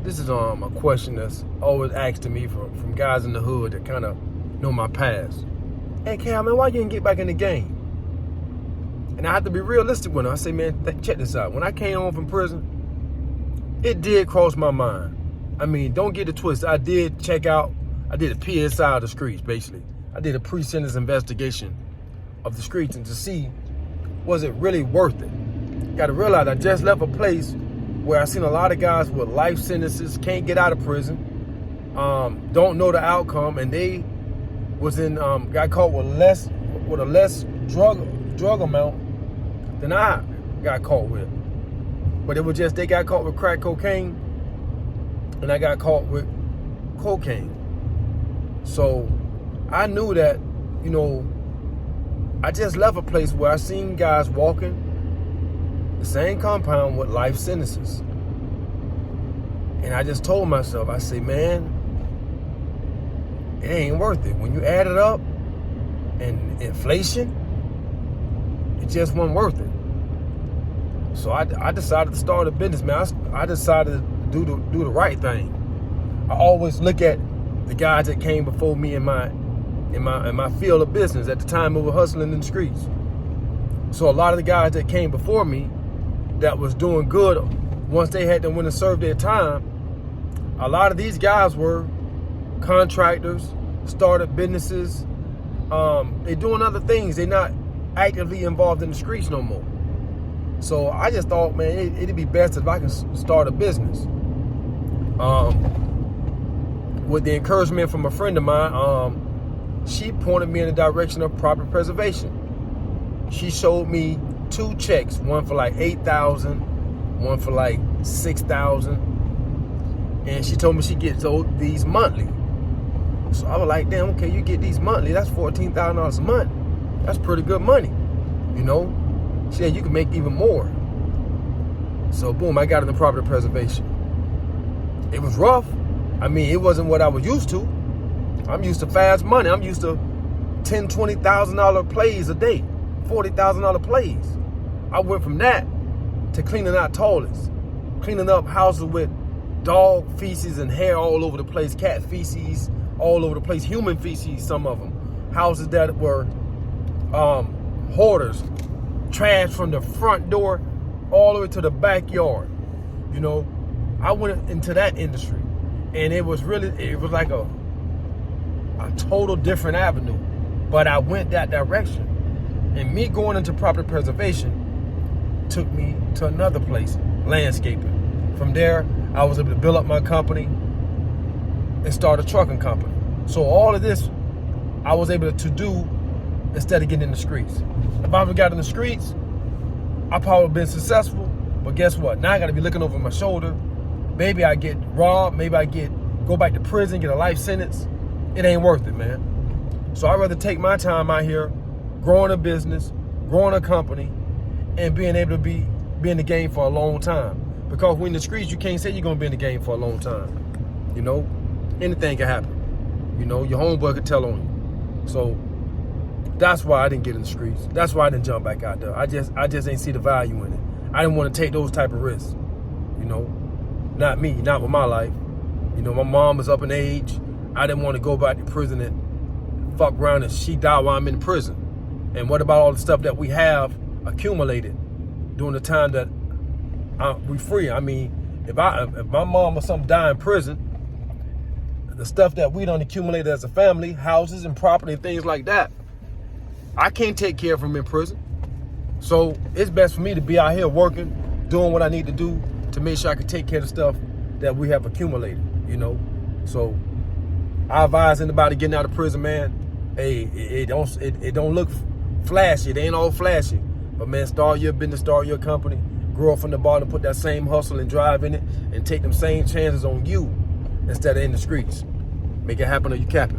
This is a question that's always asked to me from guys in the hood that kind of know my past. Hey, Cal, man, why you didn't get back in the game? And I have to be realistic with him. I say, man, check this out. When I came home from prison, it did cross my mind. I mean, don't get it twisted. I did check out. I did a PSI of the streets, basically. I did a pre-sentence investigation of the streets and to see, was it really worth it? Got to realize I just left a place where I seen a lot of guys with life sentences, can't get out of prison, don't know the outcome, and they was in got caught with a less drug amount than I got caught with. But it was just they got caught with crack cocaine, and I got caught with cocaine. So I knew that, you know, I just left a place where I seen guys walking the same compound with life sentences. And I just told myself, I say, man, it ain't worth it. When you add it up and inflation, it just wasn't worth it. So I decided to start a business, man. I decided to do the right thing. I always look at the guys that came before me in my field of business. At the time, we were hustling in the streets. So a lot of the guys that came before me that was doing good once they had to win and serve their time, a lot of these guys were contractors, started businesses. They're doing other things. They're not actively involved in the streets no more. So I just thought, man, it'd be best if I can start a business. With the encouragement from a friend of mine, she pointed me in the direction of property preservation. She showed me 2 checks, one for like $8,000, one for like $6,000, and she told me she gets these monthly. So I was like, damn, okay, you get these monthly, that's $14,000 a month. That's pretty good money, you know? She said you can make even more. So boom, I got into property preservation. It was rough. I mean, it wasn't what I was used to. I'm used to fast money. I'm used to $10,000, $20,000 plays a day, $40,000 plays. I went from that to cleaning out toilets, cleaning up houses with dog feces and hair all over the place, cat feces all over the place, human feces, some of them. Houses that were hoarders, trash from the front door all the way to the backyard. You know, I went into that industry, and it was like a total different avenue. But I went that direction. And me going into property preservation took me to another place, landscaping. From there, I was able to build up my company and start a trucking company. So all of this, I was able to do instead of getting in the streets. If I ever got in the streets, I probably been successful. But guess what? Now I got to be looking over my shoulder. Maybe I get robbed. Maybe I go back to prison, get a life sentence. It ain't worth it, man. So I'd rather take my time out here, growing a business, growing a company, and being able to be in the game for a long time. Because when in the streets, you can't say you're going to be in the game for a long time. You know, anything can happen. You know, your homeboy could tell on you. So that's why I didn't get in the streets. That's why I didn't jump back out there. I just ain't see the value in it. I didn't want to take those type of risks. You know, not me, not with my life. You know, my mom was up in age. I didn't want to go back to prison and fuck around and she died while I'm in prison. And what about all the stuff that we have accumulated during the time that we free? I mean, if my mom or something die in prison, the stuff that we done accumulated as a family, houses and property and things like that, I can't take care of them in prison. So it's best for me to be out here working, doing what I need to do to make sure I can take care of the stuff that we have accumulated, you know? So I advise anybody getting out of prison, man, hey, it don't look flashy. It ain't all flashy. But man, start your business, start your company, grow up from the bottom, put that same hustle and drive in it, and take them same chances on you instead of in the streets. Make it happen or you cap it.